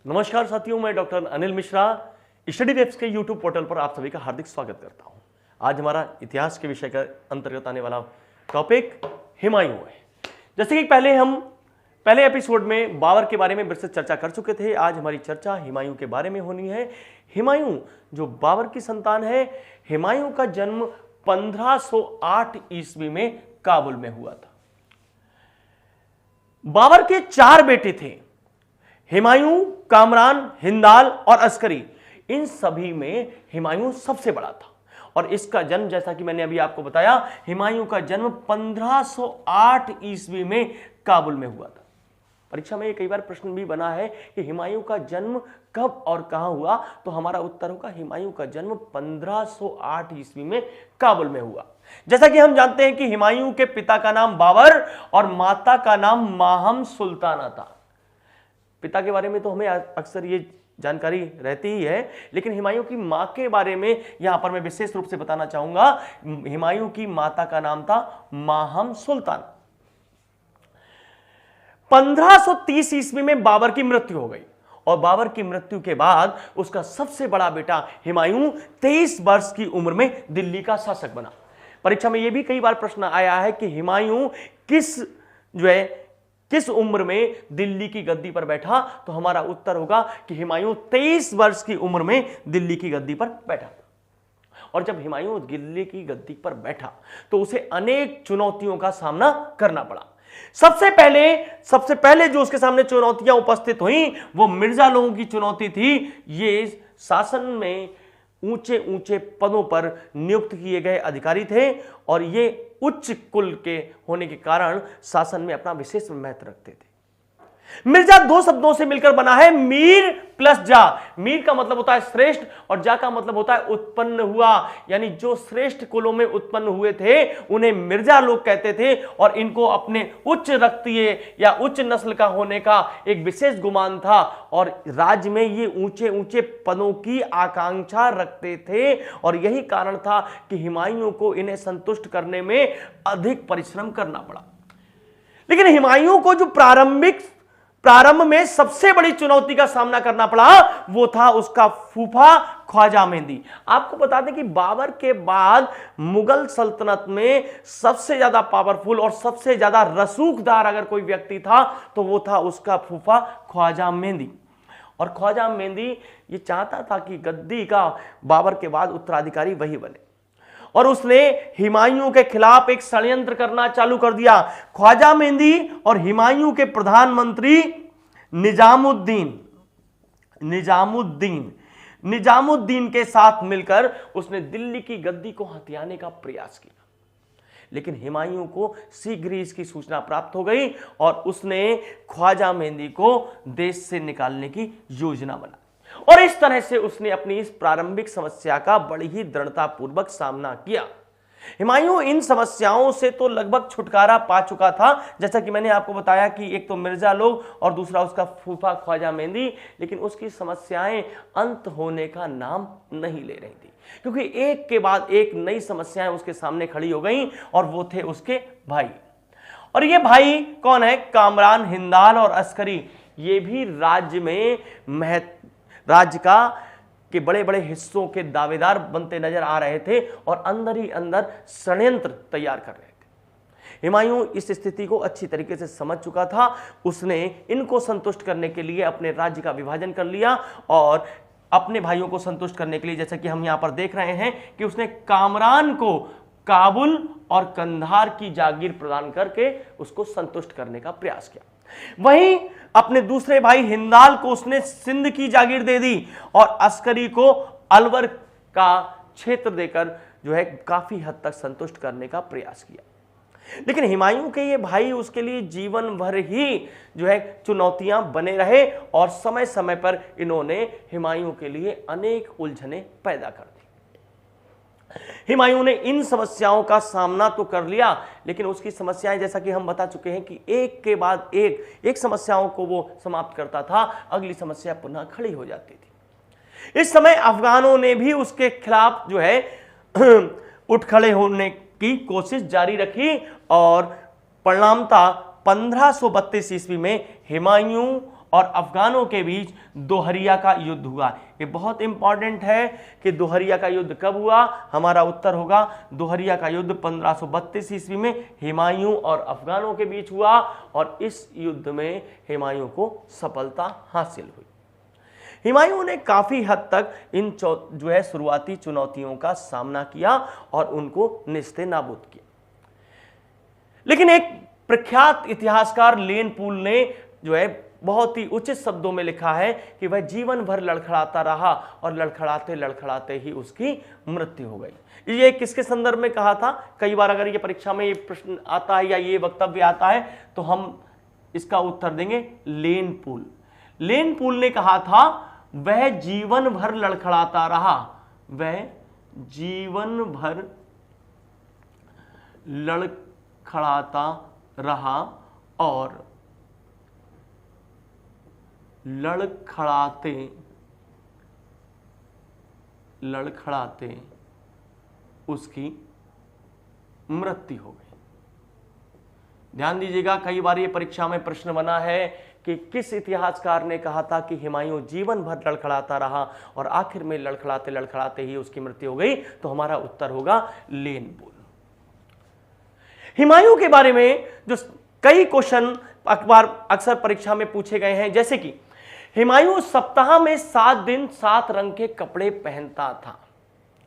नमस्कार साथियों, मैं doctor Anil Mishra study webs के यूट्यूब पोर्टल पर आप सभी का हार्दिक स्वागत करता हूं। आज हमारा इतिहास के विषय के अंतर्गत आने वाला टॉपिक हुमायूं है। जैसे कि पहले एपिसोड में बाबर के बारे में विस्तृत चर्चा कर चुके थे। आज हमारी चर्चा हुमायूं के बारे में होनी है। हुमायूं जो बाबर की संतान है, हुमायूं का जन्म 1508 ईस्वी में काबुल में हुआ था। बाबर के 4 बेटे थे, हुमायूं, कामरान, हिंदाल और अस्करी। इन सभी में हुमायूं सबसे बड़ा था और इसका जन्म, जैसा कि मैंने अभी आपको बताया, हुमायूं का जन्म 1508 ईस्वी में काबुल में हुआ था। परीक्षा में कई बार प्रश्न भी बना है कि हुमायूं का जन्म कब और कहां हुआ, तो हमारा उत्तर होगा हुमायूं का जन्म 1508 ईस्वी में काबुल में हुआ। जैसा कि हम जानते हैं कि हुमायूं के पिता का नाम बाबर और माता का नाम माहम सुल्ताना था। पिता के बारे में तो हमें अक्सर ये जानकारी रहती ही है, लेकिन हुमायूं की मां के बारे में यहां पर मैं विशेष रूप से बताना चाहूंगा। हुमायूं की माता का नाम था माहम सुल्तान। 1530 ईस्वी में बाबर की मृत्यु हो गई और बाबर की मृत्यु के बाद उसका सबसे बड़ा बेटा हुमायूं 23 वर्ष की उम्र में दिल्ली का शासक बना। परीक्षा में यह भी कई बार प्रश्न आया है कि हुमायूं किस उम्र में दिल्ली की गद्दी पर बैठा, तो हमारा उत्तर होगा कि हुमायूं 23 वर्ष की उम्र में दिल्ली की गद्दी पर बैठा। और जब हुमायूं दिल्ली की गद्दी पर बैठा तो उसे अनेक चुनौतियों का सामना करना पड़ा। सबसे पहले जो उसके सामने चुनौतियां उपस्थित हुई वो मिर्जा लोगों की चुनौती थी। ये शासन में ऊंचे ऊंचे पदों पर नियुक्त किए गए अधिकारी थे और ये उच्च कुल के होने के कारण शासन में अपना विशेष महत्व रखते थे। मिर्जा 2 शब्दों से मिलकर बना है, मीर प्लस जा। मीर का मतलब होता है श्रेष्ठ और जा का मतलब होता है उत्पन्न हुआ, यानी जो श्रेष्ठ कुलों में उत्पन्न हुए थे उन्हें मिर्जा लोग कहते थे और इनको अपने उच्च रक्तीय या उच्च नस्ल का होने का एक विशेष गुमान था और राज्य में ये ऊंचे ऊंचे पदों की आकांक्षा रखते थे। और यही कारण था कि हुमायूं को इन्हें संतुष्ट करने में अधिक परिश्रम करना पड़ा। लेकिन हुमायूं को जो प्रारंभ में सबसे बड़ी चुनौती का सामना करना पड़ा वो था उसका फूफा ख्वाजा मेहंदी। आपको बता दें कि बाबर के बाद मुगल सल्तनत में सबसे ज्यादा पावरफुल और सबसे ज्यादा रसूखदार अगर कोई व्यक्ति था तो वो था उसका फूफा ख्वाजा मेहंदी। और ख्वाजा मेहंदी ये चाहता था कि गद्दी का बाबर के बाद उत्तराधिकारी वही बने और उसने हुमायूं के खिलाफ एक षड्यंत्र करना चालू कर दिया। ख्वाजा मेहंदी और हुमायूं के प्रधानमंत्री निजामुद्दीन के साथ मिलकर उसने दिल्ली की गद्दी को हथियाने का प्रयास किया। लेकिन हुमायूं को शीघ्र ही इसकी सूचना प्राप्त हो गई और उसने ख्वाजा मेहंदी को देश से निकालने की योजना बनाई और इस तरह से उसने अपनी इस प्रारंभिक समस्या का बड़ी ही दृढ़तापूर्वक सामना किया। हुमायूं इन समस्याओं से तो लगभग छुटकारा पा चुका था, जैसा कि मैंने आपको बताया कि एक तो मिर्जा लोग और दूसरा उसका फूफा ख्वाजा मेहंदी, लेकिन उसकी समस्याएं अंत होने का नाम नहीं ले रही थी क्योंकि एक के बाद एक नई समस्याएं उसके सामने खड़ी हो गईं और वो थे उसके भाई। और ये भाई कौन है? कामरान, हिंदाल और अस्करी। ये भी राज्य के बड़े बड़े हिस्सों के दावेदार बनते नजर आ रहे थे और अंदर ही अंदर षड्यंत्र तैयार कर रहे थे। हुमायूं इस स्थिति को अच्छी तरीके से समझ चुका था। उसने इनको संतुष्ट करने के लिए अपने राज्य का विभाजन कर लिया और अपने भाइयों को संतुष्ट करने के लिए, जैसा कि हम यहां पर देख रहे हैं, कि उसने कामरान को काबुल और कंधार की जागीर प्रदान करके उसको संतुष्ट करने का प्रयास किया। वहीं अपने दूसरे भाई हिंदाल को उसने सिंध की जागीर दे दी और अस्करी को अलवर का क्षेत्र देकर काफी हद तक संतुष्ट करने का प्रयास किया। लेकिन हुमायूं के ये भाई उसके लिए जीवन भर ही चुनौतियां बने रहे और समय समय पर इन्होंने हुमायूं के लिए अनेक उलझनें पैदा कर दी। हुमायूं ने इन समस्याओं का सामना तो कर लिया, लेकिन उसकी समस्याएं, जैसा कि हम बता चुके हैं कि एक के बाद एक समस्याओं को वो समाप्त करता था, अगली समस्या पुनः खड़ी हो जाती थी। इस समय अफगानों ने भी उसके खिलाफ उठ खड़े होने की कोशिश जारी रखी और परिणामतः 1532 ईस्वी में हुमायूं और अफगानों के बीच दोहरिया का युद्ध हुआ। ये बहुत इंपॉर्टेंट है कि दोहरिया का युद्ध कब हुआ। हमारा उत्तर होगा दोहरिया का युद्ध 1532 ईस्वी में हुमायूं और अफगानों के बीच हुआ और इस युद्ध में हुमायूं को सफलता हासिल हुई। हुमायूं ने काफी हद तक इन जो है शुरुआती चुनौतियों का सामना किया और उनको निस्ते नाबूद किया। लेकिन एक प्रख्यात इतिहासकार लेन पूल ने जो है बहुत ही उचित शब्दों में लिखा है कि वह जीवन भर लड़खड़ाता रहा और लड़खड़ाते लड़खड़ाते ही उसकी मृत्यु हो गई। ये किसके संदर्भ में कहा था? कई बार अगर ये परीक्षा में ये प्रश्न आता है या ये वक्तव्य आता है तो हम इसका उत्तर देंगे लेन पूल। लेन पूल ने कहा था वह जीवन भर लड़खड़ाता रहा, वह जीवन भर लड़खड़ाता रहा और लड़खड़ाते लड़खड़ाते उसकी मृत्यु हो गई। ध्यान दीजिएगा, कई बार ये परीक्षा में प्रश्न बना है कि किस इतिहासकार ने कहा था कि हुमायूं जीवन भर लड़खड़ाता रहा और आखिर में लड़खड़ाते लड़खड़ाते ही उसकी मृत्यु हो गई। तो हमारा उत्तर होगा लेन पूल। हुमायूं के बारे में जो कई क्वेश्चन अक्सर परीक्षा में पूछे गए हैं, जैसे कि हुमायूं सप्ताह में 7 दिन 7 रंग के कपड़े पहनता था।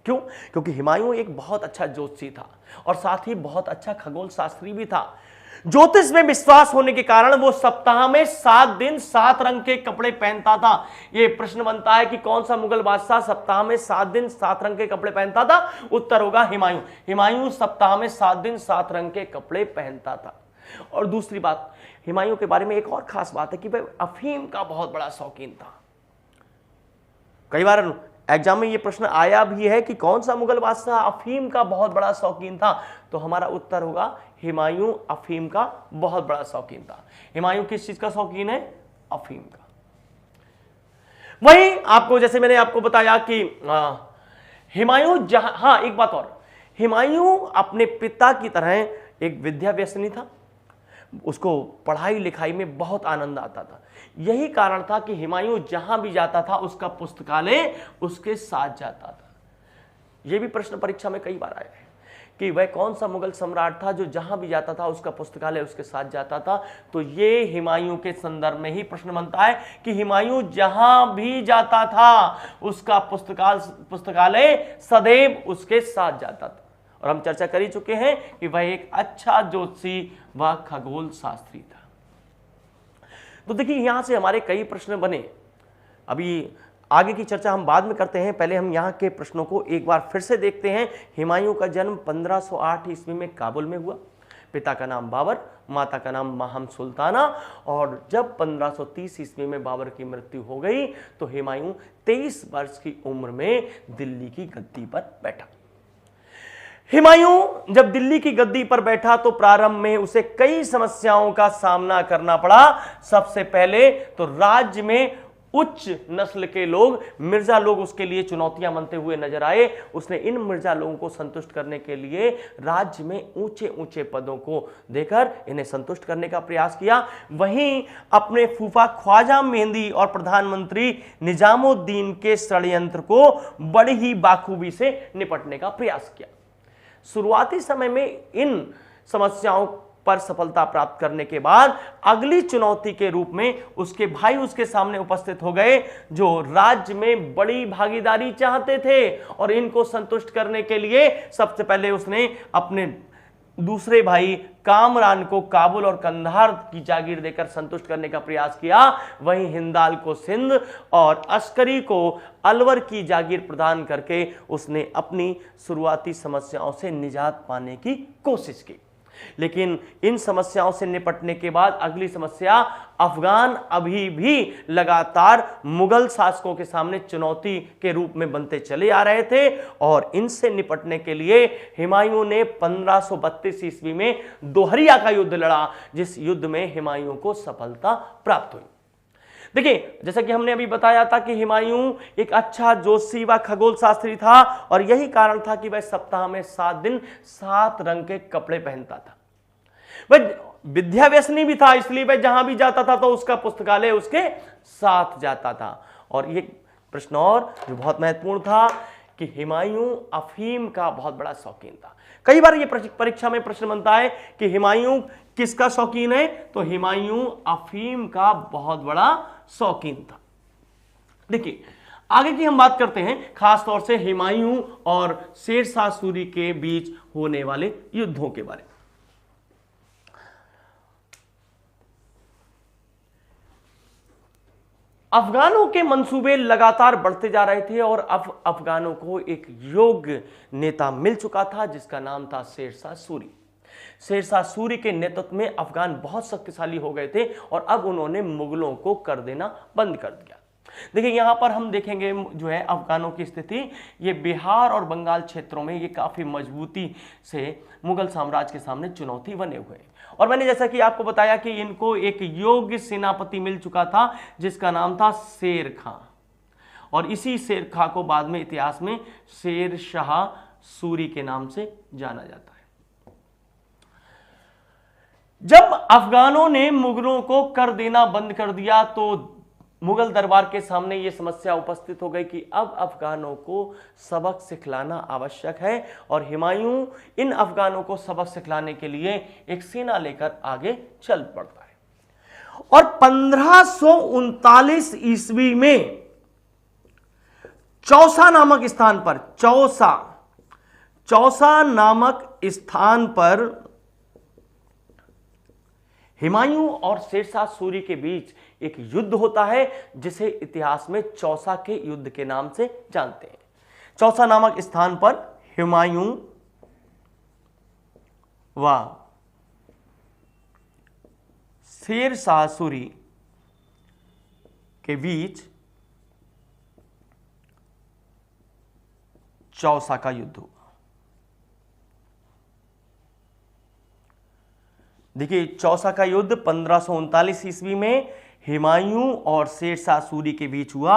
क्यों? क्योंकि हुमायूं एक बहुत अच्छा ज्योतिषी था और साथ ही बहुत अच्छा खगोल शास्त्री भी था। ज्योतिष में विश्वास होने के कारण वो सप्ताह में 7 दिन 7 रंग के कपड़े पहनता था। ये प्रश्न बनता है कि कौन सा मुगल बादशाह सप्ताह में 7 दिन 7 रंग के कपड़े पहनता था? उत्तर होगा हुमायूं। हुमायूं सप्ताह में 7 दिन 7 रंग के कपड़े पहनता था। और दूसरी बात, हुमायूं के बारे में एक और खास बात है कि वह अफीम का बहुत बड़ा शौकीन था। कई बार एग्जाम में यह प्रश्न आया भी है कि कौन सा मुगल बादशाह अफीम का बहुत बड़ा शौकीन था? तो हमारा उत्तर होगा हुमायूं अफीम का बहुत बड़ा शौकीन था। हुमायूं किस चीज का शौकीन है? अफीम का। वही आपको, जैसे मैंने आपको बताया कि हुमायूं एक बात और, हुमायूं अपने पिता की तरह एक विद्या व्यसनी था। उसको पढ़ाई लिखाई में बहुत आनंद आता था। यही कारण था कि हुमायूं जहां भी जाता था उसका पुस्तकालय उसके साथ जाता था। यह भी प्रश्न परीक्षा में कई बार आया है कि वह कौन सा मुगल सम्राट था जो जहां भी जाता था उसका पुस्तकालय उसके साथ जाता था। तो ये हुमायूं के संदर्भ में ही प्रश्न बनता है कि हुमायूं जहां भी जाता था उसका पुस्तकालय सदैव उसके साथ जाता था। और हम चर्चा कर ही चुके हैं कि वह एक अच्छा ज्योतिषी व खगोल शास्त्री था। तो देखिए, यहां से हमारे कई प्रश्न बने। अभी आगे की चर्चा हम बाद में करते हैं, पहले हम यहाँ के प्रश्नों को एक बार फिर से देखते हैं। हुमायूं का जन्म 1508 ईस्वी में काबुल में हुआ। पिता का नाम बाबर, माता का नाम माहम सुल्ताना। और जब 1530 ईस्वी में बाबर की मृत्यु हो गई तो हुमायूं 23 वर्ष की उम्र में दिल्ली की गद्दी पर बैठा। हुमायूं जब दिल्ली की गद्दी पर बैठा तो प्रारंभ में उसे कई समस्याओं का सामना करना पड़ा। सबसे पहले तो राज्य में उच्च नस्ल के लोग, मिर्जा लोग उसके लिए चुनौतियां बनते हुए नजर आए। उसने इन मिर्जा लोगों को संतुष्ट करने के लिए राज्य में ऊंचे ऊंचे पदों को देकर इन्हें संतुष्ट करने का प्रयास किया। वहीं अपने फूफा ख्वाजा मेहंदी और प्रधानमंत्री निजामुद्दीन के षड्यंत्र को बड़ी ही बाखूबी से निपटने का प्रयास किया। शुरुआती समय में इन समस्याओं पर सफलता प्राप्त करने के बाद अगली चुनौती के रूप में उसके भाई उसके सामने उपस्थित हो गए, जो राज्य में बड़ी भागीदारी चाहते थे। और इनको संतुष्ट करने के लिए सबसे पहले उसने अपने दूसरे भाई कामरान को काबुल और कंधार की जागीर देकर संतुष्ट करने का प्रयास किया। वहीं हिंदाल को सिंध और अस्करी को अलवर की जागीर प्रदान करके उसने अपनी शुरुआती समस्याओं से निजात पाने की कोशिश की। लेकिन इन समस्याओं से निपटने के बाद अगली समस्या, अफगान अभी भी लगातार मुगल शासकों के सामने चुनौती के रूप में बनते चले आ रहे थे। और इनसे निपटने के लिए हुमायूं ने 1532 ईस्वी में दोहरिया का युद्ध लड़ा, जिस युद्ध में हुमायूं को सफलता प्राप्त हुई। देखिए, जैसा कि हमने अभी बताया था कि हुमायूं एक अच्छा ज्योतिषी व खगोल शास्त्री था और यही कारण था कि वह सप्ताह में 7 दिन 7 रंग के कपड़े पहनता था। वह विद्या व्यसनी भी था, इसलिए वह जहां भी जाता था तो उसका पुस्तकालय उसके साथ जाता था। और ये प्रश्न और जो बहुत महत्वपूर्ण था कि हुमायूं अफीम का बहुत बड़ा शौकीन था। कई बार ये परीक्षा में प्रश्न बनता है कि हुमायूं किसका शौकीन है, तो हुमायूं अफीम का बहुत बड़ा शौकीन था। देखिए आगे की हम बात करते हैं खास तौर से हुमायूं और शेरशाह सूरी के बीच होने वाले युद्धों के बारे में। अफगानों के मंसूबे लगातार बढ़ते जा रहे थे और अब अफगानों को एक योग्य नेता मिल चुका था जिसका नाम था शेरशाह सूरी। शेरशाह सूरी के नेतृत्व में अफगान बहुत शक्तिशाली हो गए थे और अब उन्होंने मुगलों को कर देना बंद कर दिया। देखिए यहां पर हम देखेंगे जो है अफगानों की स्थिति, ये बिहार और बंगाल क्षेत्रों में ये काफी मजबूती से मुगल साम्राज्य के सामने चुनौती बने हुए हैं। और मैंने जैसा कि आपको बताया कि इनको एक योग्य सेनापति मिल चुका था जिसका नाम था शेर खां, और इसी शेर खां को बाद में इतिहास में शेरशाह सूरी के नाम से जाना जाता है। जब अफगानों ने मुगलों को कर देना बंद कर दिया तो मुगल दरबार के सामने यह समस्या उपस्थित हो गई कि अब अफगानों को सबक सिखलाना आवश्यक है, और हुमायूं इन अफगानों को सबक सिखलाने के लिए एक सेना लेकर आगे चल पड़ता है। और 1539 ईस्वी में चौसा नामक स्थान पर चौसा नामक स्थान पर हुमायूं और शेरशाह सूरी के बीच एक युद्ध होता है जिसे इतिहास में चौसा के युद्ध के नाम से जानते हैं। चौसा नामक स्थान पर हुमायूं व शेरशाह सूरी के बीच चौसा का युद्ध हुआ। देखिए चौसा का युद्ध 1539 ईस्वी में हुमायूं और शेरशाह सूरी के बीच हुआ।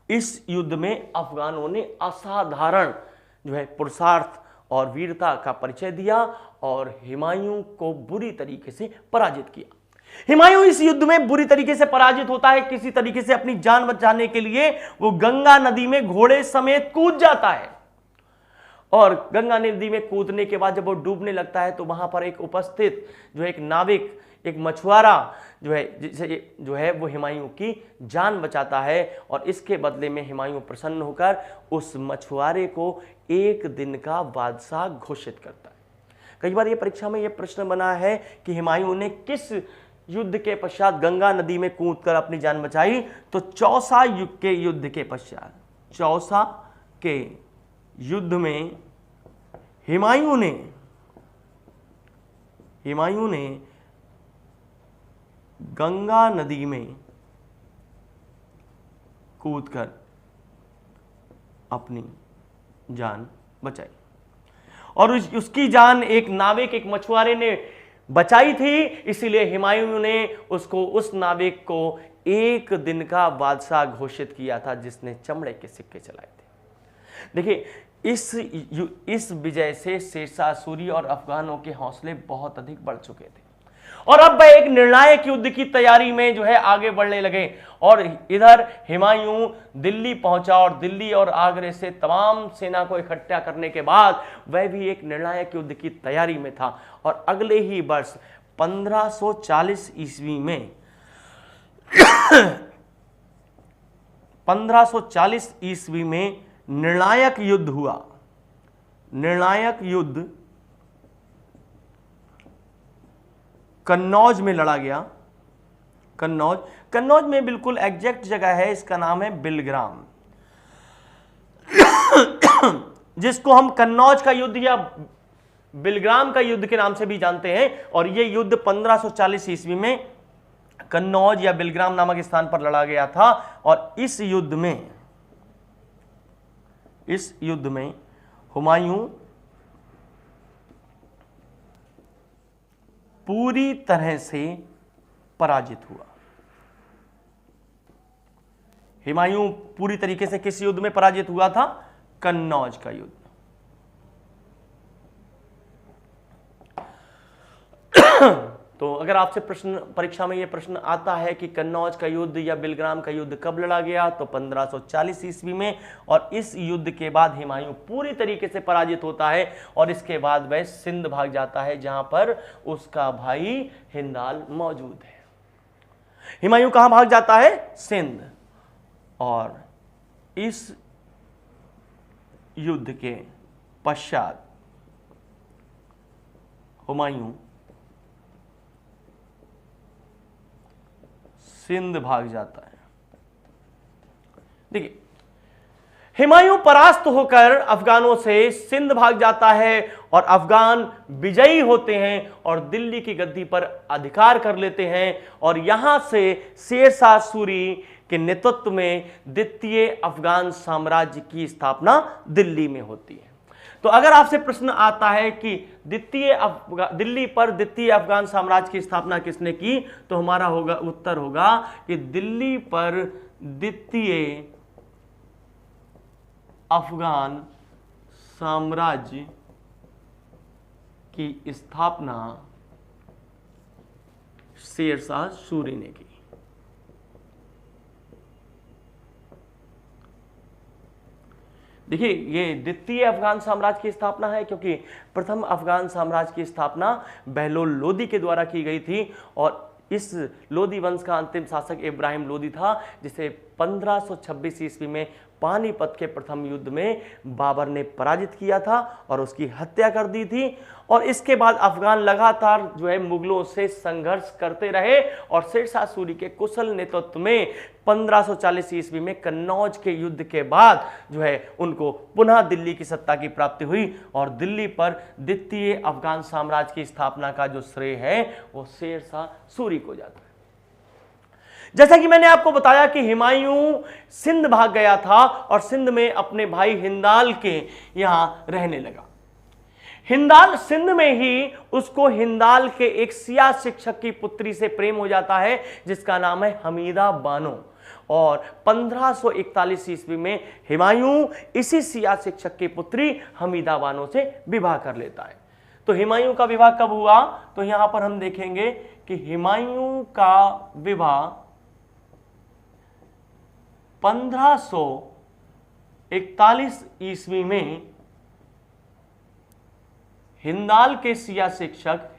इस युद्ध में अफगानों ने असाधारण जो है पुरुषार्थ और वीरता का परिचय दिया और हुमायूं को बुरी तरीके से पराजित किया। हुमायूं इस युद्ध में बुरी तरीके से पराजित होता है। किसी तरीके से अपनी जान बचाने के लिए वो गंगा नदी में घोड़े समेत कूद जाता है, और गंगा नदी में कूदने के बाद जब वो डूबने लगता है तो वहां पर एक उपस्थित जो एक नाविक, एक मछुआरा जो है वो हुमायूं की जान बचाता है, और इसके बदले में हुमायूं प्रसन्न होकर उस मछुआरे को एक दिन का बादशाह घोषित करता है। कई बार ये परीक्षा में ये प्रश्न बना है कि हुमायूं ने किस युद्ध के पश्चात गंगा नदी में कूदकर अपनी जान बचाई, तो चौसा युग के युद्ध के पश्चात, चौसा के युद्ध में हुमायूं ने गंगा नदी में कूदकर अपनी जान बचाई, और उसकी जान एक नाविक, एक मछुआरे ने बचाई थी। इसीलिए हुमायूं ने उसको, उस नाविक को एक दिन का बादशाह घोषित किया था जिसने चमड़े के सिक्के चलाए थे। देखिए इस विजय से शेरशाह सूरी और अफगानों के हौसले बहुत अधिक बढ़ चुके थे, और अब वह एक निर्णायक युद्ध की तैयारी में जो है आगे बढ़ने लगे। और इधर हुमायूं दिल्ली पहुंचा और दिल्ली और आगरे से तमाम सेना को इकट्ठा करने के बाद वह भी एक निर्णायक युद्ध की तैयारी में था। और अगले ही वर्ष 1540 ईस्वी में 1540 ईस्वी में निर्णायक युद्ध हुआ। निर्णायक युद्ध कन्नौज में लड़ा गया। कन्नौज में बिल्कुल एग्जैक्ट जगह है, इसका नाम है बिलग्राम, जिसको हम कन्नौज का युद्ध या बिलग्राम का युद्ध के नाम से भी जानते हैं। और यह युद्ध 1540 ईस्वी में कन्नौज या बिलग्राम नामक स्थान पर लड़ा गया था। और इस युद्ध में हुमायूं पूरी तरह से पराजित हुआ। हुमायूं पूरी तरीके से किस युद्ध में पराजित हुआ था? कन्नौज का युद्ध। तो अगर आपसे प्रश्न परीक्षा में यह प्रश्न आता है कि कन्नौज का युद्ध या बिलग्राम का युद्ध कब लड़ा गया, तो 1540 ईस्वी में। और इस युद्ध के बाद हुमायूं पूरी तरीके से पराजित होता है और इसके बाद वह सिंध भाग जाता है, जहां पर उसका भाई हिंदाल मौजूद है। हुमायूं कहां भाग जाता है? सिंध। और इस युद्ध के पश्चात हुमायूं सिंध भाग जाता है। देखिए, हुमायूं परास्त होकर अफगानों से सिंध भाग जाता है और अफगान विजयी होते हैं और दिल्ली की गद्दी पर अधिकार कर लेते हैं। और यहां से शेर शाह सूरी के नेतृत्व में द्वितीय अफगान साम्राज्य की स्थापना दिल्ली में होती है। तो अगर आपसे प्रश्न आता है कि दिल्ली पर द्वितीय अफगान साम्राज्य की स्थापना किसने की, तो हमारा उत्तर होगा कि दिल्ली पर द्वितीय अफगान साम्राज्य की स्थापना शेर शाह सूरी ने की। देखिए, ये द्वितीय अफगान साम्राज्य की स्थापना है क्योंकि प्रथम अफगान साम्राज्य की स्थापना बहलोल लोदी के द्वारा की गई थी और इस लोदी वंश का अंतिम शासक इब्राहिम लोदी था, जिसे 1526 ईस्वी में पानीपत के प्रथम युद्ध में बाबर ने पराजित किया था और उसकी हत्या कर दी थी। और इसके बाद अफगान लगातार मुगलों से संघर्ष करते रहे और शेर शाह सूरी के कुशल नेतृत्व में 1540 ईस्वी में कन्नौज के युद्ध के बाद उनको पुनः दिल्ली की सत्ता की प्राप्ति हुई और दिल्ली पर द्वितीय अफगान साम्राज्य की स्थापना का जो श्रेय है वो शेर शाह सूरी को जाता है। जैसा कि मैंने आपको बताया कि हुमायूं सिंध भाग गया था और सिंध में अपने भाई हिंदाल के यहां रहने लगा। हिंदाल सिंध में ही उसको हिंदाल के एक सिया शिक्षक की पुत्री से प्रेम हो जाता है जिसका नाम है हमीदा बानो। और 1541 ईस्वी में हुमायूं इसी सिया शिक्षक की पुत्री हमीदा बानो से विवाह कर लेता है। तो हुमायूं का विवाह कब हुआ, तो यहां पर हम देखेंगे कि हुमायूं का विवाह 1541 ईस्वी में हिंदाल के सिया शिक्षक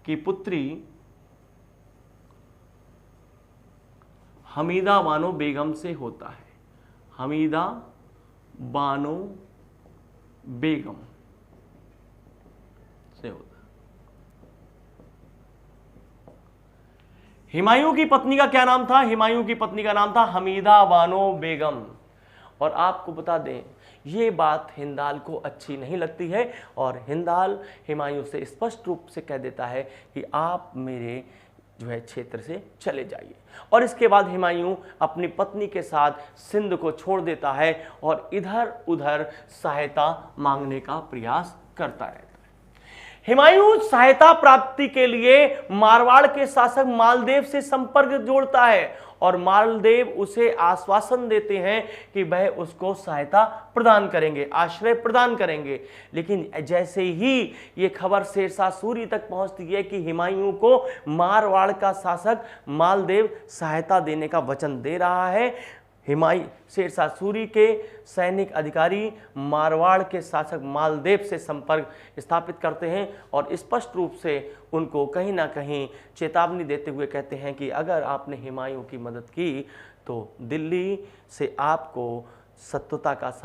की पुत्री हमीदा बानो बेगम से होता है। हमीदा बानो बेगम से होता है। हुमायूं की पत्नी का क्या नाम था? हुमायूं की पत्नी का नाम था हमीदा बानो बेगम। और आपको बता दें, ये बात हिंदाल को अच्छी नहीं लगती है और हिंदाल हुमायूं से स्पष्ट रूप से कह देता है कि आप मेरे क्षेत्र से चले जाइए। और इसके बाद हुमायूं अपनी पत्नी के साथ सिंध को छोड़ देता है और इधर उधर सहायता मांगने का प्रयास करता रहता है। हुमायूं सहायता प्राप्ति के लिए मारवाड़ के शासक मालदेव से संपर्क जोड़ता है और मालदेव उसे आश्वासन देते हैं कि वह उसको सहायता प्रदान करेंगे, आश्रय प्रदान करेंगे। लेकिन जैसे ही ये खबर शेर शाह सूरी तक पहुंचती है कि हुमायूं को मारवाड़ का शासक मालदेव सहायता देने का वचन दे रहा है, शेर शाह सूरी के सैनिक अधिकारी मारवाड़ के शासक मालदेव से संपर्क स्थापित करते हैं और स्पष्ट रूप से उनको कहीं ना कहीं चेतावनी देते हुए कहते हैं कि अगर आपने हुमायूं की मदद की तो दिल्ली से आपको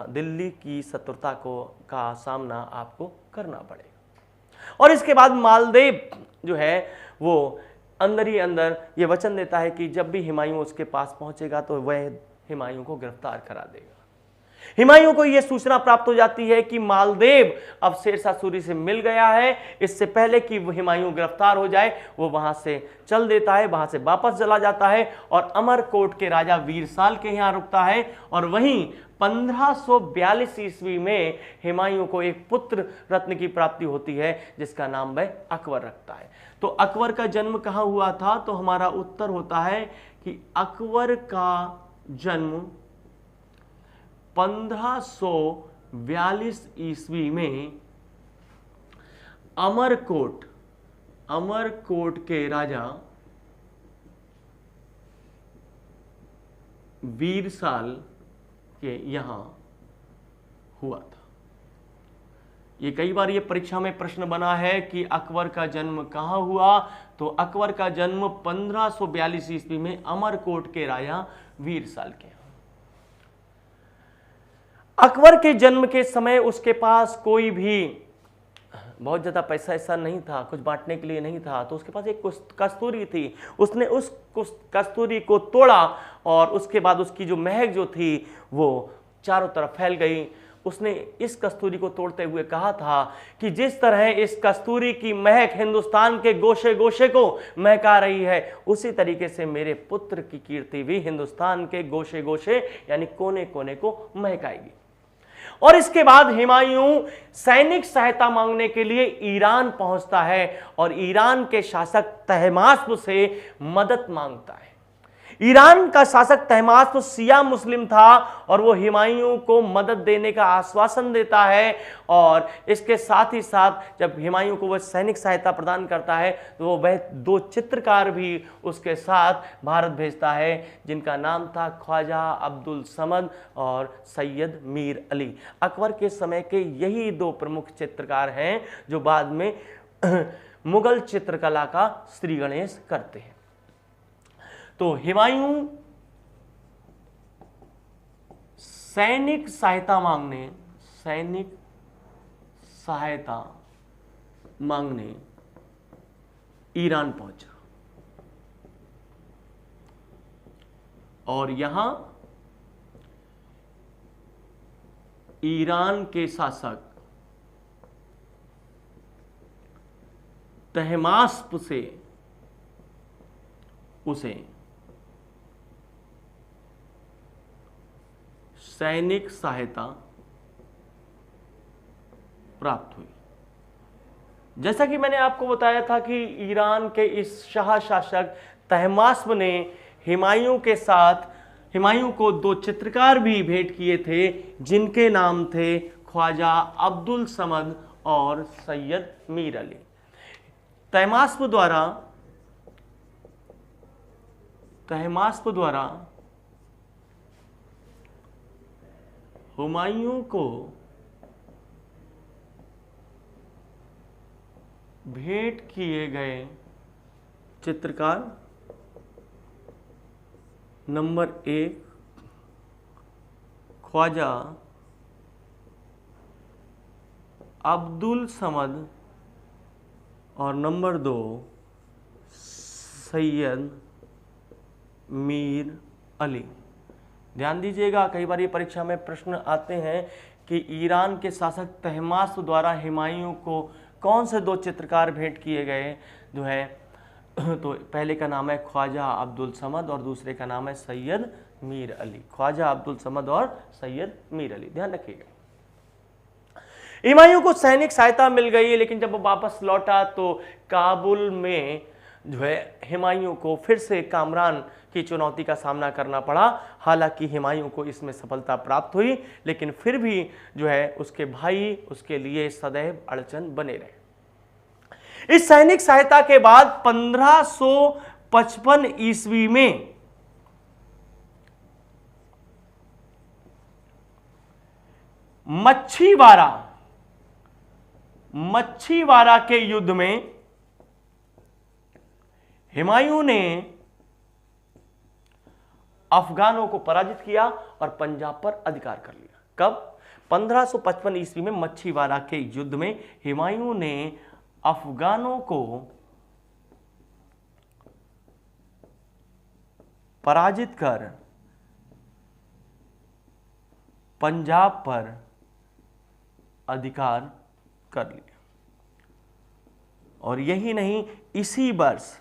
दिल्ली की शत्रुता का सामना आपको करना पड़ेगा। और इसके बाद मालदेव वो अंदर ही अंदर ये वचन देता है कि जब भी हुमायूं उसके पास पहुंचेगा तो वह हुमायूं को गिरफ्तार करा देगा। हुमायूं को यह सूचना प्राप्त हो जाती है कि मालदेव अब शेर शाह सूरी से मिल गया है। इससे पहले कि हुमायूं गिरफ्तार हो जाए वो वहां से चल देता है, वहां से वापस चला जाता है और अमरकोट के राजा वीरसाल के यहां रुकता है। और वहीं 1542 ईस्वी में हुमायूं को एक पुत्र रत्न की प्राप्ति होती है जिसका नाम वह अकबर रखता है। तो अकबर का जन्म कहां हुआ था, तो हमारा उत्तर होता है कि अकबर का जन्म 1542 ईस्वी में अमरकोट के राजा वीरसाल के यहां हुआ था। ये कई बार ये परीक्षा में प्रश्न बना है कि अकबर का जन्म कहां हुआ, तो अकबर का जन्म 1542 ईस्वी में अमरकोट के राजा वीरसाल के यहां। अकबर के जन्म के समय उसके पास कोई भी बहुत ज्यादा पैसा ऐसा नहीं था, कुछ बांटने के लिए नहीं था, तो उसके पास एक कस्तूरी थी। उसने उस कस्तूरी को तोड़ा और उसके बाद उसकी जो महक जो थी वो चारों तरफ फैल गई। उसने इस कस्तूरी को तोड़ते हुए कहा था कि जिस तरह इस कस्तूरी की महक हिंदुस्तान के गोशे गोशे को महका रही है, उसी तरीके से मेरे पुत्र की कीर्ति भी हिंदुस्तान के गोशे गोशे यानी कोने कोने को महकाएगी। और इसके बाद हुमायूं सैनिक सहायता मांगने के लिए ईरान पहुंचता है और ईरान के शासक तहमास्प से मदद मांगता है। ईरान का शासक तहमास्प शिया मुस्लिम था और वो हुमायूं को मदद देने का आश्वासन देता है। और इसके साथ ही साथ जब हुमायूं को वह सैनिक सहायता प्रदान करता है तो वह 2 चित्रकार भी उसके साथ भारत भेजता है, जिनका नाम था ख्वाजा अब्दुल समद और सैयद मीर अली। अकबर के समय के यही 2 प्रमुख चित्रकार हैं जो बाद में मुगल चित्रकला का श्री गणेश करते हैं। तो हुमायूं सैनिक सहायता मांगने ईरान पहुंचा और यहां ईरान के शासक तहमास्प से उसे सैनिक सहायता प्राप्त हुई। जैसा कि मैंने आपको बताया था कि ईरान के इस शाह शासक तहमास्प ने हुमायूं को 2 चित्रकार भी भेंट किए थे, जिनके नाम थे ख्वाजा अब्दुल समद और सैयद मीर अली। तहमास्प द्वारा हुमायूं को भेंट किए गए चित्रकार नंबर 1 ख्वाजा अब्दुल समद और नंबर 2 सैयद मीर अली। ध्यान दीजिएगा, कई बार ये परीक्षा में प्रश्न आते हैं कि ईरान के शासक तहमास्प द्वारा हुमायूं को कौन से 2 चित्रकार भेंट किए गए जो है, तो पहले का नाम है ख्वाजा अब्दुल समद और दूसरे का नाम है सैयद मीर अली। ख्वाजा अब्दुल समद और सैयद मीर अली, ध्यान रखिएगा। हुमायूं को सैनिक सहायता मिल गई, लेकिन जब वो वापस लौटा तो काबुल में जो है हुमायूं को फिर से कामरान की चुनौती का सामना करना पड़ा। हालांकि हुमायूं को इसमें सफलता प्राप्त हुई, लेकिन फिर भी जो है उसके भाई उसके लिए सदैव अड़चन बने रहे। इस सैनिक सहायता के बाद 1555 ईस्वी में मच्छीवाड़ा के युद्ध में हुमायूं ने अफगानों को पराजित किया और पंजाब पर अधिकार कर लिया। कब? 1555 ईस्वी में मच्छीवाड़ा के युद्ध में हुमायूं ने अफगानों को पराजित कर पंजाब पर अधिकार कर लिया। और यही नहीं, इसी वर्ष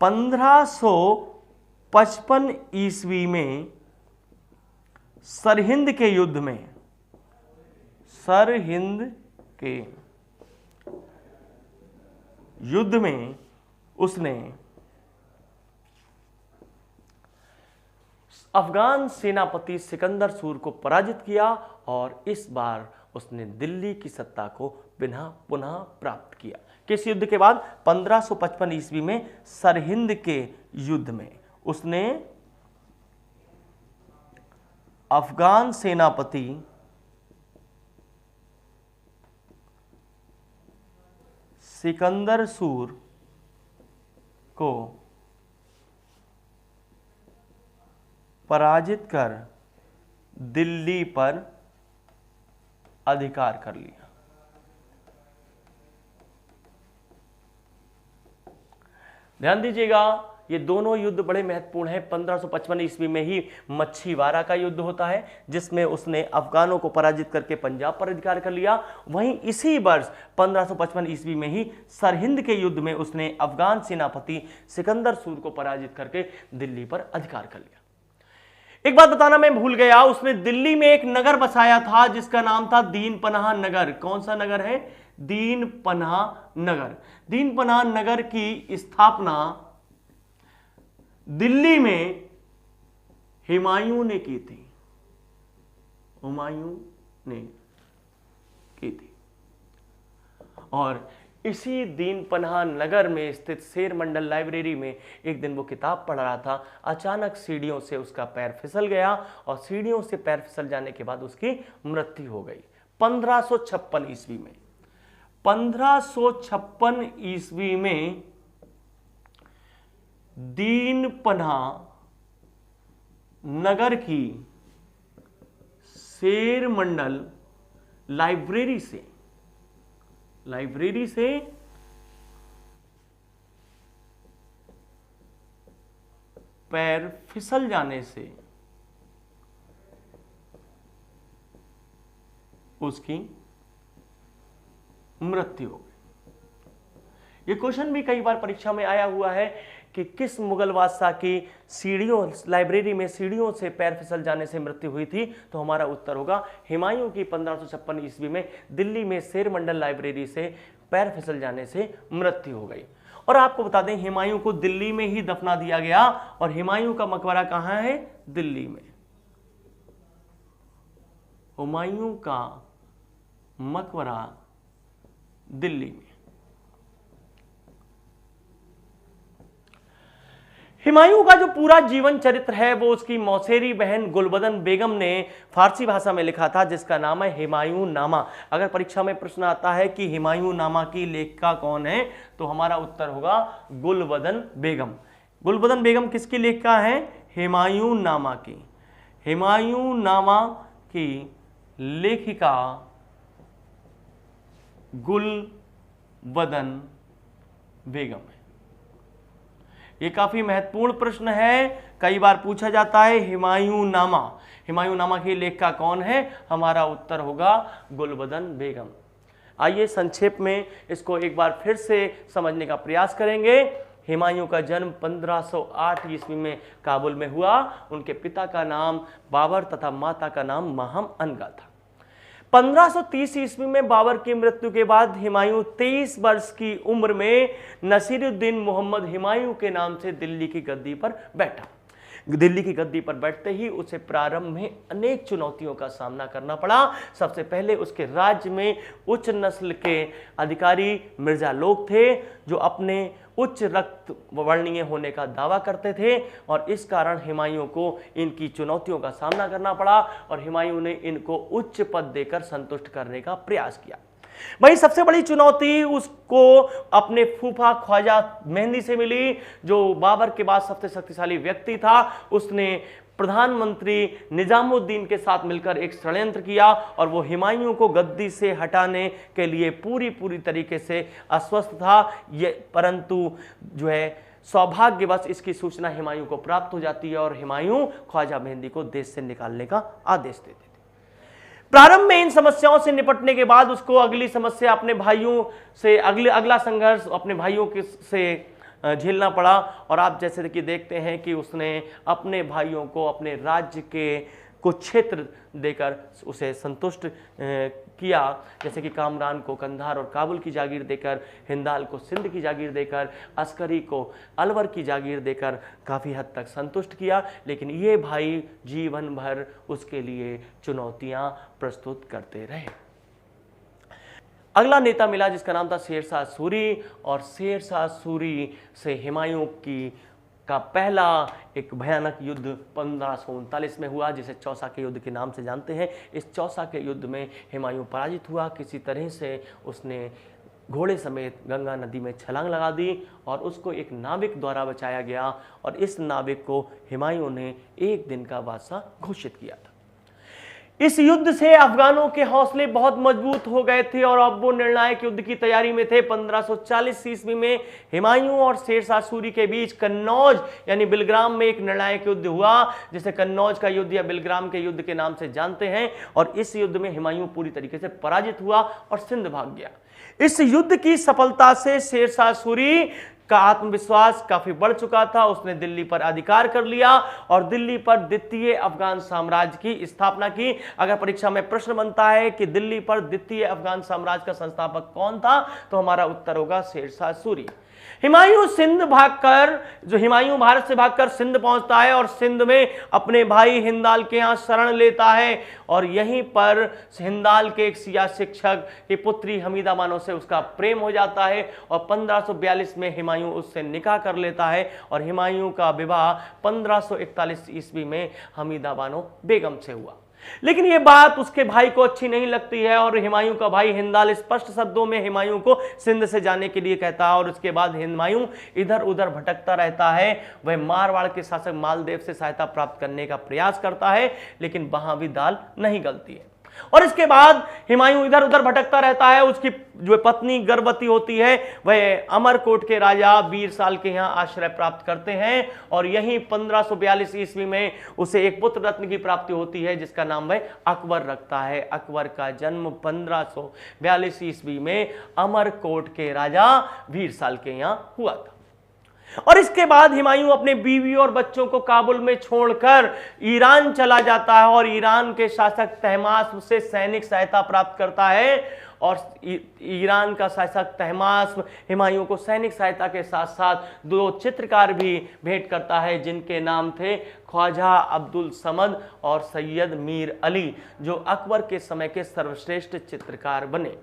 1555 ईस्वी में सरहिंद के युद्ध में उसने अफगान सेनापति सिकंदर सूर को पराजित किया और इस बार उसने दिल्ली की सत्ता को पुनः प्राप्त किया। किस युद्ध के बाद? 1555 ईस्वी में सरहिंद के युद्ध में उसने अफगान सेनापति सिकंदर सूर को पराजित कर दिल्ली पर अधिकार कर लिया। ध्यान दीजिएगा, ये दोनों युद्ध बड़े महत्वपूर्ण हैं। 1555 ईस्वी में ही मच्छीवाड़ा का युद्ध होता है जिसमें उसने अफगानों को पराजित करके पंजाब पर अधिकार कर लिया। वहीं इसी वर्ष 1555 ईस्वी में ही सरहिंद के युद्ध में उसने अफगान सेनापति सिकंदर सूर को पराजित करके दिल्ली पर अधिकार कर लिया। एक बात बताना मैं भूल गया, उसने दिल्ली में एक नगर बसाया था जिसका नाम था दीन पनाह नगर। कौन सा नगर है? दीन पनाह नगर। दीन पनाह नगर की स्थापना दिल्ली में हुमायूं ने की थी। हुमायूं ने की थी और इसी दीन पनाह नगर में स्थित शेर मंडल लाइब्रेरी में एक दिन वो किताब पढ़ रहा था। अचानक सीढ़ियों से उसका पैर फिसल गया और सीढ़ियों से पैर फिसल जाने के बाद उसकी मृत्यु हो गई 1556 ईस्वी में। 1556 ईस्वी में दीन पनाह नगर की शेर मंडल लाइब्रेरी से पैर फिसल जाने से उसकी मृत्यु हो गई। ये क्वेश्चन भी कई बार परीक्षा में आया हुआ है कि किस मुगल बादशाह की लाइब्रेरी में सीढ़ियों से पैर फिसल जाने से मृत्यु हुई थी? तो हमारा उत्तर होगा हुमायूं की 1556 ईस्वी में दिल्ली में शेर मंडल लाइब्रेरी से पैर फिसल जाने से मृत्यु हो गई। और आपको बता दें हुमायूं को दिल्ली में ही दफना दिया गया और हुमायूं का मकबरा कहां है? दिल्ली में। हुमायूं का मकबरा दिल्ली में। हुमायूं का जो पूरा जीवन चरित्र है वो उसकी मौसेरी बहन गुलबदन बेगम ने फारसी भाषा में लिखा था जिसका नाम है हुमायूं नामा। अगर परीक्षा में प्रश्न आता है कि हुमायूं नामा की लेखिका कौन है तो हमारा उत्तर होगा गुलबदन बेगम। गुलबदन बेगम किसकी लेखिका है? हुमायूं नामा की। हुमायूं नामा की लेखिका गुलबदन बेगम है। ये काफी महत्वपूर्ण प्रश्न है, कई बार पूछा जाता है। हुमायूं नामा की लेखिका कौन है? हमारा उत्तर होगा गुलबदन बेगम। आइए संक्षेप में इसको एक बार फिर से समझने का प्रयास करेंगे। हुमायूं का जन्म 1508 ईस्वी में काबुल में हुआ। उनके पिता का नाम बाबर तथा माता का नाम माहम अनगा था। 1530 ईस्वी में बाबर की मृत्यु के बाद हुमायूं 23 वर्ष की उम्र में नसीरुद्दीन मोहम्मद हुमायूं के नाम से दिल्ली की गद्दी पर बैठा। दिल्ली की गद्दी पर बैठते ही उसे प्रारंभ में अनेक चुनौतियों का सामना करना पड़ा। सबसे पहले उसके राज्य में उच्च नस्ल के अधिकारी मिर्जा लोग थे जो अपने उच्च रक्त वर्णीय होने का दावा करते थे और इस कारण हुमायूं को इनकी चुनौतियों का सामना करना पड़ा और हुमायूं ने इनको उच्च पद देकर संतुष्ट करने का प्रयास किया। वही सबसे बड़ी चुनौती उसको अपने फूफा ख्वाजा मेहंदी से मिली जो बाबर के बाद सबसे शक्तिशाली व्यक्ति था। उसने प्रधानमंत्री निजामुद्दीन के साथ मिलकर एक षड्यंत्र किया और वो हुमायूं को गद्दी से हटाने के लिए पूरी तरीके से आश्वस्त था। ये परंतु जो है सौभाग्यवश इसकी सूचना हुमायूं को प्राप्त हो जाती है और हुमायूं ख्वाजा मेहंदी को देश से निकालने का आदेश देते थे। प्रारंभ में इन समस्याओं से निपटने के बाद उसको अगली समस्या अपने भाइयों से अगला संघर्ष अपने भाइयों के से झेलना पड़ा और आप जैसे कि देखते हैं कि उसने अपने भाइयों को अपने राज्य के कुछ क्षेत्र देकर उसे संतुष्ट किया, जैसे कि कामरान को कंधार और काबुल की जागीर देकर, हिंदाल को सिंध की जागीर देकर, अस्करी को अलवर की जागीर देकर काफ़ी हद तक संतुष्ट किया, लेकिन ये भाई जीवन भर उसके लिए चुनौतियां प्रस्तुत करते रहे। अगला नेता मिला जिसका नाम था शेरशाह सूरी, और शेरशाह सूरी से हुमायूं का पहला एक भयानक युद्ध 1539 में हुआ, जिसे चौसा के युद्ध के नाम से जानते हैं। इस चौसा के युद्ध में हुमायूं पराजित हुआ। किसी तरह से उसने घोड़े समेत गंगा नदी में छलांग लगा दी और उसको एक नाविक द्वारा बचाया गया, और इस नाविक को हुमायूं ने एक दिन का बादशाह घोषित किया था। इस युद्ध से अफगानों के हौसले बहुत मजबूत हो गए थे और अब वो निर्णायक युद्ध की तैयारी में थे। 1540 ईस्वी में हुमायूं और शेरशाह सूरी के बीच कन्नौज यानी बिलग्राम में एक निर्णायक युद्ध हुआ, जिसे कन्नौज का युद्ध या बिलग्राम के युद्ध के नाम से जानते हैं। और इस युद्ध में हुमायूं पूरी तरीके से पराजित हुआ और सिंध भाग गया। इस युद्ध की सफलता से शेरशाह सूरी का आत्मविश्वास काफी बढ़ चुका था। उसने दिल्ली पर अधिकार कर लिया और दिल्ली पर द्वितीय अफगान साम्राज्य की स्थापना की। अगर परीक्षा में प्रश्न बनता है कि दिल्ली पर द्वितीय अफगान साम्राज्य का संस्थापक कौन था, तो हमारा उत्तर होगा शेरशाह सूरी। हुमायूं भारत से भागकर सिंध पहुंचता है और सिंध में अपने भाई हिंदाल के यहां शरण लेता है, और यहीं पर हिंदाल के एक सिया शिक्षक की पुत्री हमीदा बानो से उसका प्रेम हो जाता है और 1542 में हुमायूं उससे निकाह कर लेता है, और हुमायूं का विवाह 1541 ईस्वी में हमीदा बानो बेगम से हुआ। लेकिन यह बात उसके भाई को अच्छी नहीं लगती है और हुमायूं का भाई हिंदाल स्पष्ट शब्दों में हुमायूं को सिंध से जाने के लिए कहता है, और उसके बाद हुमायूं इधर उधर भटकता रहता है। वह मारवाड़ के शासक मालदेव से सहायता प्राप्त करने का प्रयास करता है, लेकिन वहां भी दाल नहीं गलती है। और इसके बाद हुमायूं इधर उधर भटकता रहता है। उसकी जो पत्नी गर्भवती होती है, वह अमरकोट के राजा वीरसाल के यहाँ आश्रय प्राप्त करते हैं, और यहीं 1542 ईस्वी में उसे एक पुत्र रत्न की प्राप्ति होती है, जिसका नाम वह अकबर रखता है। अकबर का जन्म 1542 ईस्वी में अमरकोट के राजा वीरसाल के यहाँ हुआ था। और इसके बाद हुमायूं अपने बीवी और बच्चों को काबुल में छोड़कर ईरान चला जाता है और ईरान के शासक तहमास्प से सैनिक सहायता प्राप्त करता है, और ईरान का शासक तहमास्प हुमायूं को सैनिक सहायता के साथ साथ 2 चित्रकार भी भेंट करता है, जिनके नाम थे ख्वाजा अब्दुल समद और सैयद मीर अली, जो अकबर के समय के सर्वश्रेष्ठ चित्रकार बने।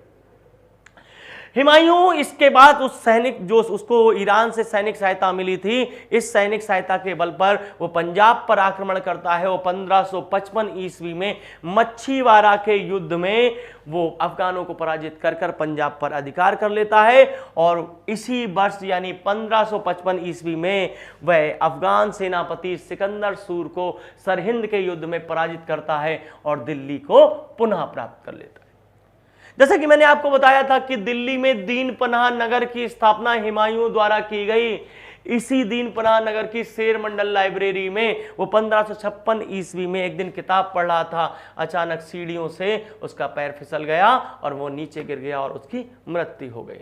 हुमायूं इसके बाद उस सैनिक जो उसको ईरान से सैनिक सहायता मिली थी, इस सैनिक सहायता के बल पर वो पंजाब पर आक्रमण करता है। वो 1555 ईस्वी में मच्छीवाड़ा के युद्ध में वो अफगानों को पराजित कर पंजाब पर अधिकार कर लेता है, और इसी वर्ष यानी 1555 ईस्वी में वह अफगान सेनापति सिकंदर सूर को सरहिंद के युद्ध में पराजित करता है और दिल्ली को पुनः प्राप्त कर लेता है। जैसे कि मैंने आपको बताया था कि दिल्ली में दीन पनाह नगर की स्थापना हुमायूं द्वारा की गई। इसी दीन पनाह नगर की शेर मंडल लाइब्रेरी में वो 1556 ईस्वी में एक दिन किताब पढ़ रहा था। अचानक सीढ़ियों से उसका पैर फिसल गया और वो नीचे गिर गया और उसकी मृत्यु हो गई।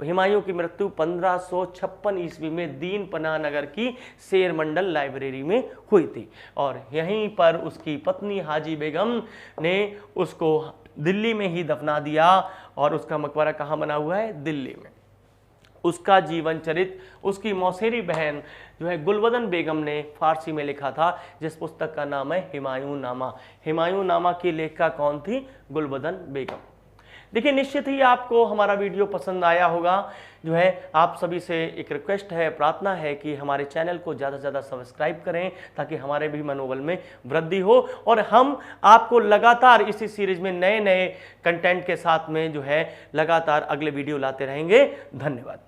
हुमायूं की मृत्यु 1556 ईस्वी में दीन पनाह नगर की शेर मंडल लाइब्रेरी में हुई थी, और यहीं पर उसकी पत्नी हाजी बेगम ने उसको दिल्ली में ही दफना दिया, और उसका मकबरा कहाँ बना हुआ है? दिल्ली में। उसका जीवन चरित्र उसकी मौसेरी बहन जो है गुलबदन बेगम ने फारसी में लिखा था, जिस पुस्तक का नाम है हुमायूं नामा। हुमायूं नामा की लेखिका कौन थी? गुलबदन बेगम। देखिए, निश्चित ही आपको हमारा वीडियो पसंद आया होगा। जो है आप सभी से एक रिक्वेस्ट है, प्रार्थना है कि हमारे चैनल को ज़्यादा से ज़्यादा सब्सक्राइब करें, ताकि हमारे भी मनोबल में वृद्धि हो, और हम आपको लगातार इसी सीरीज में नए नए कंटेंट के साथ में जो है लगातार अगले वीडियो लाते रहेंगे। धन्यवाद।